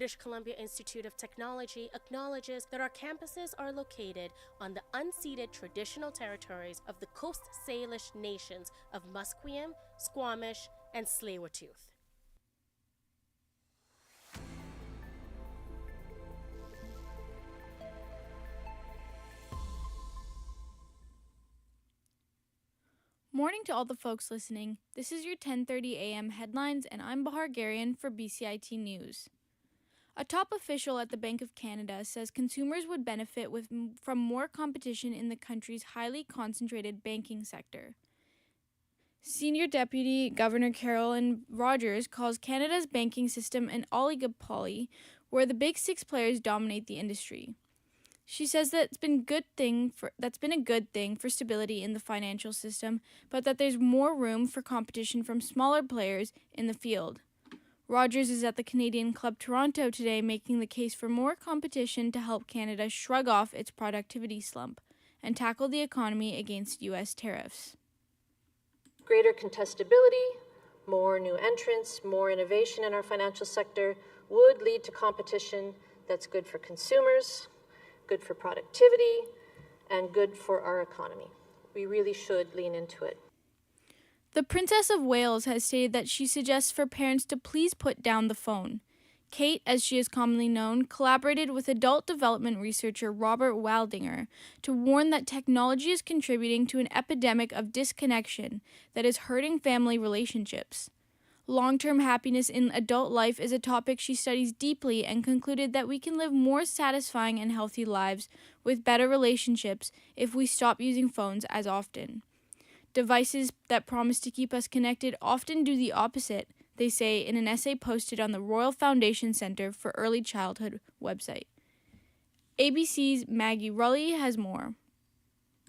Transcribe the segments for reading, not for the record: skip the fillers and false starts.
British Columbia Institute of Technology acknowledges that our campuses are located on the unceded traditional territories of the Coast Salish nations of Musqueam, Squamish, and Tsleil-Waututh. Morning to all the folks listening. This is your 10:30 a.m. headlines, and I'm Bahar Garian for BCIT News. A top official at the Bank of Canada says consumers would benefit from more competition in the country's highly concentrated banking sector. Senior Deputy Governor Carolyn Rogers calls Canada's banking system an oligopoly, where the big six players dominate the industry. She says that's been a good thing for stability in the financial system, but that there's more room for competition from smaller players in the field. Rogers is at the Canadian Club Toronto today, making the case for more competition to help Canada shrug off its productivity slump and tackle the economy against U.S. tariffs. Greater contestability, more new entrants, more innovation in our financial sector would lead to competition that's good for consumers, good for productivity, and good for our economy. We really should lean into it. The Princess of Wales has stated that she suggests for parents to please put down the phone. Kate, as she is commonly known, collaborated with adult development researcher Robert Waldinger to warn that technology is contributing to an epidemic of disconnection that is hurting family relationships. Long-term happiness in adult life is a topic she studies deeply and concluded that we can live more satisfying and healthy lives with better relationships if we stop using phones as often. Devices that promise to keep us connected often do the opposite, they say in an essay posted on the Royal Foundation Centre for Early Childhood website. ABC's Maggie Rully has more.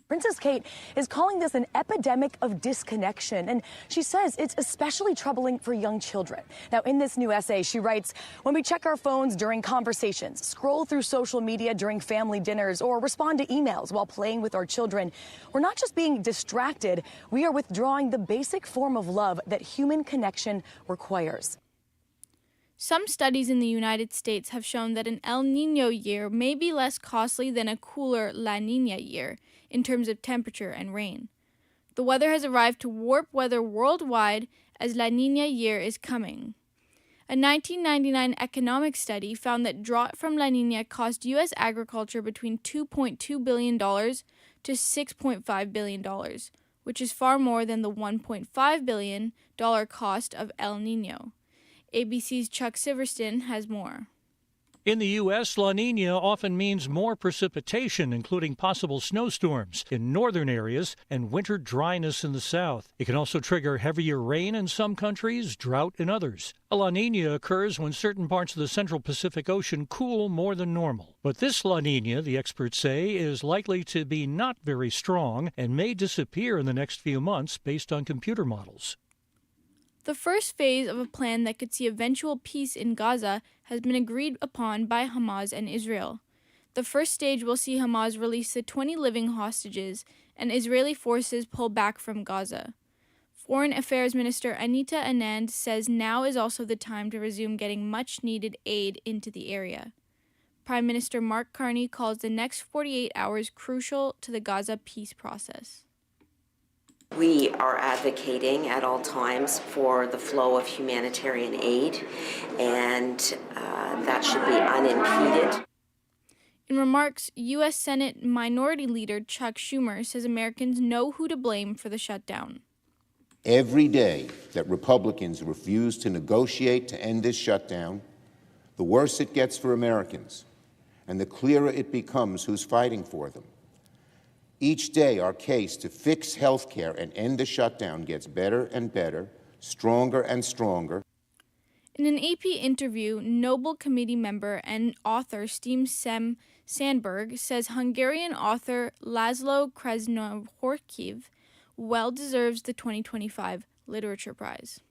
Princess Kate is calling this an epidemic of disconnection, and she says it's especially troubling for young children. Now, in this new essay, she writes, when we check our phones during conversations, scroll through social media during family dinners, or respond to emails while playing with our children, we're not just being distracted, we are withdrawing the basic form of love that human connection requires. Some studies in the United States have shown that an El Niño year may be less costly than a cooler La Niña year in terms of temperature and rain. The weather has arrived to warp weather worldwide as La Niña year is coming. A 1999 economic study found that drought from La Niña cost U.S. agriculture between $2.2 billion to $6.5 billion, which is far more than the $1.5 billion cost of El Niño. ABC's Chuck Siverston has more. In the U.S., La Niña often means more precipitation, including possible snowstorms in northern areas and winter dryness in the south. It can also trigger heavier rain in some countries, drought in others. A La Niña occurs when certain parts of the central Pacific Ocean cool more than normal. But this La Niña, the experts say, is likely to be not very strong and may disappear in the next few months based on computer models. The first phase of a plan that could see eventual peace in Gaza has been agreed upon by Hamas and Israel. The first stage will see Hamas release the 20 living hostages and Israeli forces pull back from Gaza. Foreign Affairs Minister Anita Anand says now is also the time to resume getting much-needed aid into the area. Prime Minister Mark Carney calls the next 48 hours crucial to the Gaza peace process. We are advocating at all times for the flow of humanitarian aid, and that should be unimpeded. In remarks, U.S. Senate Minority Leader Chuck Schumer says Americans know who to blame for the shutdown. Every day that Republicans refuse to negotiate to end this shutdown, the worse it gets for Americans, and the clearer it becomes who's fighting for them. Each day, our case to fix health care and end the shutdown gets better and better, stronger and stronger. In an AP interview, Nobel Committee member and author Steve Sandberg says Hungarian author Laszlo Krasznahorkiev well deserves the 2025 Literature Prize.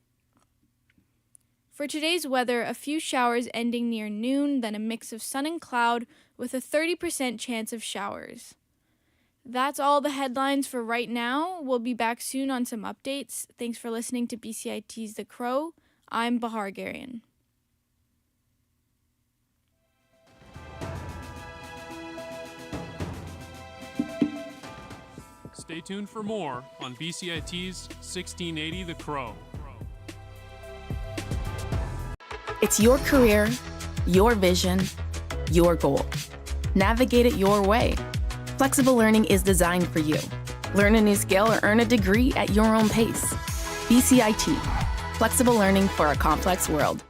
For today's weather, a few showers ending near noon, then a mix of sun and cloud with a 30% chance of showers. That's all the headlines for right now. We'll be back soon on some updates. Thanks for listening to BCIT's The Crow. I'm Bahar Garian. Stay tuned for more on BCIT's 1680 The Crow. It's your career, your vision, your goal. Navigate it your way. Flexible learning is designed for you. Learn a new skill or earn a degree at your own pace. BCIT, flexible learning for a complex world.